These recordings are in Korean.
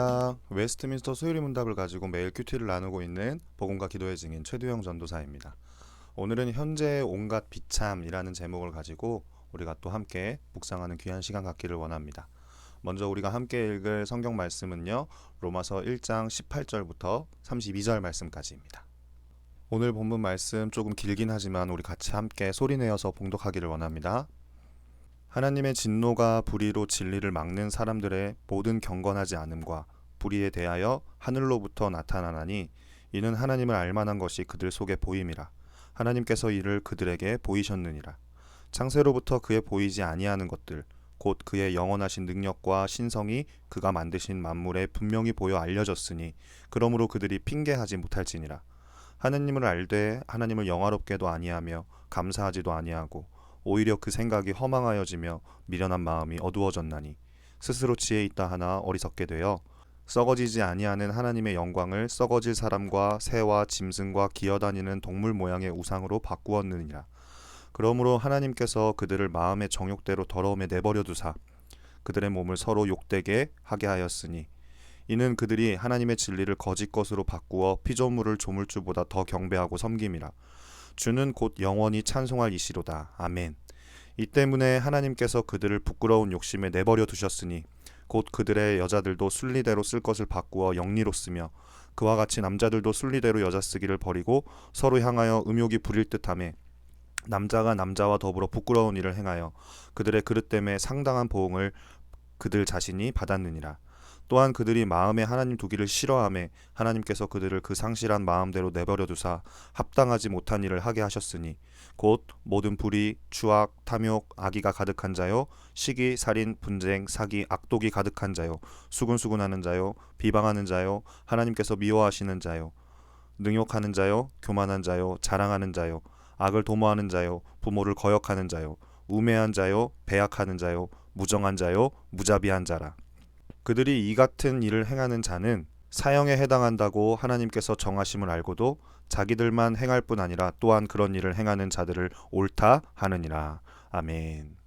안녕하십니까. 웨스트민스터 소유리 문답을 가지고 매일 큐티를 나누고 있는 복음과 기도의 증인 최두영 전도사입니다. 오늘은 현재의 온갖 비참이라는 제목을 가지고 우리가 또 함께 묵상하는 귀한 시간 갖기를 원합니다. 먼저 우리가 함께 읽을 성경 말씀은요, 로마서 1장 18절부터 32절 말씀까지입니다. 오늘 본문 말씀 조금 길긴 하지만 우리 같이 함께 소리내어서 봉독하기를 원합니다. 하나님의 진노가 불의로 진리를 막는 사람들의 모든 경건하지 않음과 불의에 대하여 하늘로부터 나타나나니 이는 하나님을 알만한 것이 그들 속에 보임이라. 하나님께서 이를 그들에게 보이셨느니라. 창세로부터 그의 보이지 아니하는 것들 곧 그의 영원하신 능력과 신성이 그가 만드신 만물에 분명히 보여 알려졌으니 그러므로 그들이 핑계하지 못할지니라. 하나님을 알되 하나님을 영화롭게도 아니하며 감사하지도 아니하고 오히려 그 생각이 허망하여지며 미련한 마음이 어두워졌나니 스스로 지혜 있다 하나 어리석게 되어 썩어지지 아니하는 하나님의 영광을 썩어질 사람과 새와 짐승과 기어다니는 동물 모양의 우상으로 바꾸었느니라. 그러므로 하나님께서 그들을 마음의 정욕대로 더러움에 내버려 두사 그들의 몸을 서로 욕되게 하게 하였으니 이는 그들이 하나님의 진리를 거짓 것으로 바꾸어 피조물을 조물주보다 더 경배하고 섬김이라. 주는 곧 영원히 찬송할 이시로다. 아멘. 이 때문에 하나님께서 그들을 부끄러운 욕심에 내버려 두셨으니 곧 그들의 여자들도 순리대로 쓸 것을 바꾸어 영리로 쓰며 그와 같이 남자들도 순리대로 여자 쓰기를 버리고 서로 향하여 음욕이 부릴 듯하며 남자가 남자와 더불어 부끄러운 일을 행하여 그들의 그릇됨에 상당한 보응을 그들 자신이 받았느니라. 또한 그들이 마음에 하나님 두기를 싫어하며 하나님께서 그들을 그 상실한 마음대로 내버려 두사 합당하지 못한 일을 하게 하셨으니 곧 모든 불의, 추악, 탐욕, 악의가 가득한 자요, 시기, 살인, 분쟁, 사기, 악독이 가득한 자요, 수군수군하는 자요, 비방하는 자요, 하나님께서 미워하시는 자요, 능욕하는 자요, 교만한 자요, 자랑하는 자요, 악을 도모하는 자요, 부모를 거역하는 자요, 우매한 자요, 배약하는 자요, 무정한 자요, 무자비한 자라. 그들이 이 같은 일을 행하는 자는 사형에 해당한다고 하나님께서 정하심을 알고도 자기들만 행할 뿐 아니라 또한 그런 일을 행하는 자들을 옳다 하느니라. 아멘.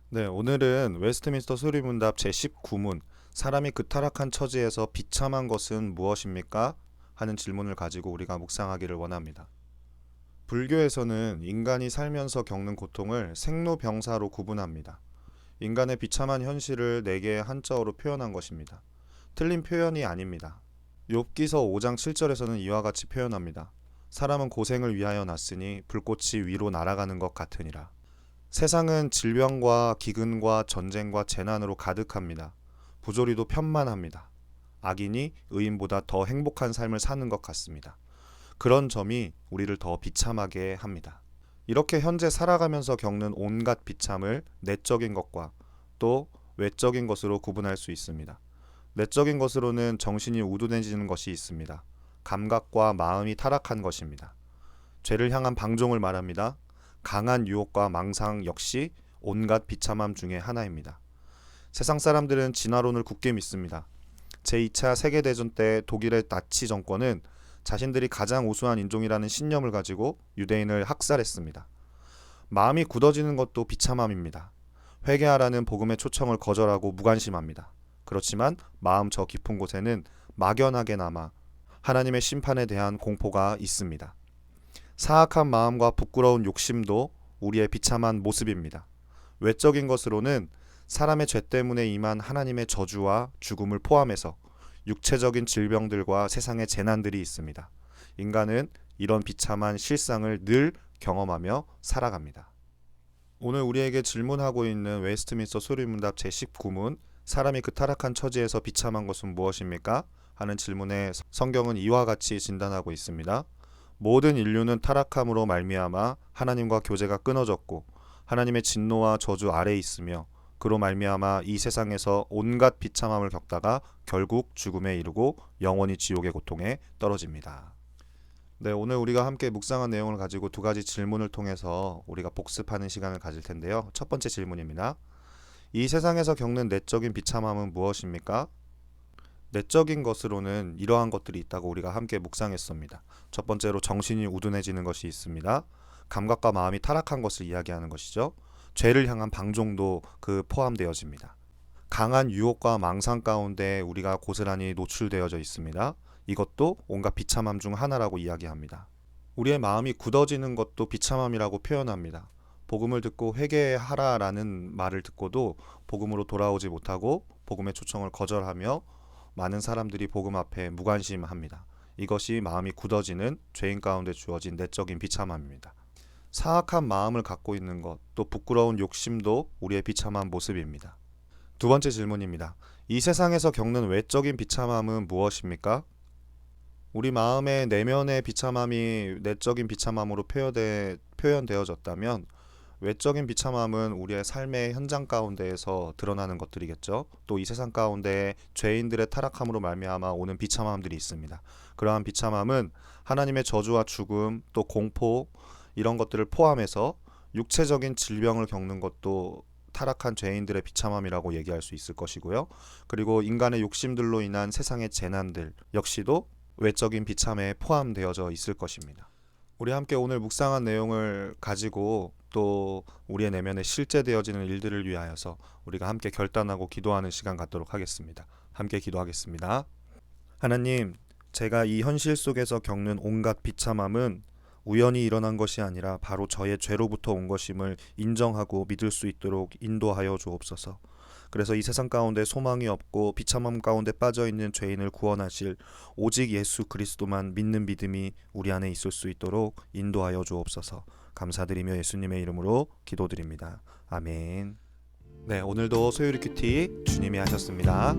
네, 오늘은 웨스트민스터 소리문답 제19문 사람이 그 타락한 처지에서 비참한 것은 무엇입니까? 하는 질문을 가지고 우리가 묵상하기를 원합니다. 불교에서는 인간이 살면서 겪는 고통을 생로병사로 구분합니다. 인간의 비참한 현실을 4개의 한자어로 표현한 것입니다. 틀린 표현이 아닙니다. 욥기서 5장 7절에서는 이와 같이 표현합니다. 사람은 고생을 위하여 났으니 불꽃이 위로 날아가는 것 같으니라. 세상은 질병과 기근과 전쟁과 재난으로 가득합니다. 부조리도 편만합니다. 악인이 의인보다 더 행복한 삶을 사는 것 같습니다. 그런 점이 우리를 더 비참하게 합니다. 이렇게 현재 살아가면서 겪는 온갖 비참을 내적인 것과 또 외적인 것으로 구분할 수 있습니다. 내적인 것으로는 정신이 우둔해지는 것이 있습니다. 감각과 마음이 타락한 것입니다. 죄를 향한 방종을 말합니다. 강한 유혹과 망상 역시 온갖 비참함 중에 하나입니다. 세상 사람들은 진화론을 굳게 믿습니다. 제2차 세계대전 때 독일의 나치 정권은 자신들이 가장 우수한 인종이라는 신념을 가지고 유대인을 학살했습니다. 마음이 굳어지는 것도 비참함입니다. 회개하라는 복음의 초청을 거절하고 무관심합니다. 그렇지만 마음 저 깊은 곳에는 막연하게나마 하나님의 심판에 대한 공포가 있습니다. 사악한 마음과 부끄러운 욕심도 우리의 비참한 모습입니다. 외적인 것으로는 사람의 죄 때문에 임한 하나님의 저주와 죽음을 포함해서 육체적인 질병들과 세상의 재난들이 있습니다. 인간은 이런 비참한 실상을 늘 경험하며 살아갑니다. 오늘 우리에게 질문하고 있는 웨스트민스터 소리문답 제19문 사람이 그 타락한 처지에서 비참한 것은 무엇입니까? 하는 질문에 성경은 이와 같이 진단하고 있습니다. 모든 인류는 타락함으로 말미암아 하나님과 교제가 끊어졌고 하나님의 진노와 저주 아래에 있으며 그로 말미암아 이 세상에서 온갖 비참함을 겪다가 결국 죽음에 이르고 영원히 지옥의 고통에 떨어집니다. 네, 오늘 우리가 함께 묵상한 내용을 가지고 2가지 질문을 통해서 우리가 복습하는 시간을 가질 텐데요. 첫 번째 질문입니다. 이 세상에서 겪는 내적인 비참함은 무엇입니까? 내적인 것으로는 이러한 것들이 있다고 우리가 함께 묵상했습니다. 첫 번째로 정신이 우둔해지는 것이 있습니다. 감각과 마음이 타락한 것을 이야기하는 것이죠. 죄를 향한 방종도 그 포함되어집니다. 강한 유혹과 망상 가운데 우리가 고스란히 노출되어져 있습니다. 이것도 온갖 비참함 중 하나라고 이야기합니다. 우리의 마음이 굳어지는 것도 비참함이라고 표현합니다. 복음을 듣고 회개하라라는 말을 듣고도 복음으로 돌아오지 못하고 복음의 초청을 거절하며 많은 사람들이 복음 앞에 무관심합니다. 이것이 마음이 굳어지는 죄인 가운데 주어진 내적인 비참함입니다. 사악한 마음을 갖고 있는 것, 또 부끄러운 욕심도 우리의 비참한 모습입니다. 두 번째 질문입니다. 이 세상에서 겪는 외적인 비참함은 무엇입니까? 우리 마음의 내면의 비참함이 내적인 비참함으로 표현되어졌다면 외적인 비참함은 우리의 삶의 현장 가운데에서 드러나는 것들이겠죠. 또 이 세상 가운데 죄인들의 타락함으로 말미암아 오는 비참함들이 있습니다. 그러한 비참함은 하나님의 저주와 죽음, 또 공포 이런 것들을 포함해서 육체적인 질병을 겪는 것도 타락한 죄인들의 비참함이라고 얘기할 수 있을 것이고요. 그리고 인간의 욕심들로 인한 세상의 재난들 역시도 외적인 비참에 포함되어져 있을 것입니다. 우리 함께 오늘 묵상한 내용을 가지고 또 우리의 내면에 실제되어지는 일들을 위하여서 우리가 함께 결단하고 기도하는 시간 갖도록 하겠습니다. 함께 기도하겠습니다. 하나님, 제가 이 현실 속에서 겪는 온갖 비참함은 우연히 일어난 것이 아니라 바로 저의 죄로부터 온 것임을 인정하고 믿을 수 있도록 인도하여 주옵소서. 그래서 이 세상 가운데 소망이 없고 비참함 가운데 빠져있는 죄인을 구원하실 오직 예수 그리스도만 믿는 믿음이 우리 안에 있을 수 있도록 인도하여 주옵소서. 감사드리며 예수님의 이름으로 기도드립니다. 아멘. 네, 오늘도 소유리 큐티 주님이 하셨습니다.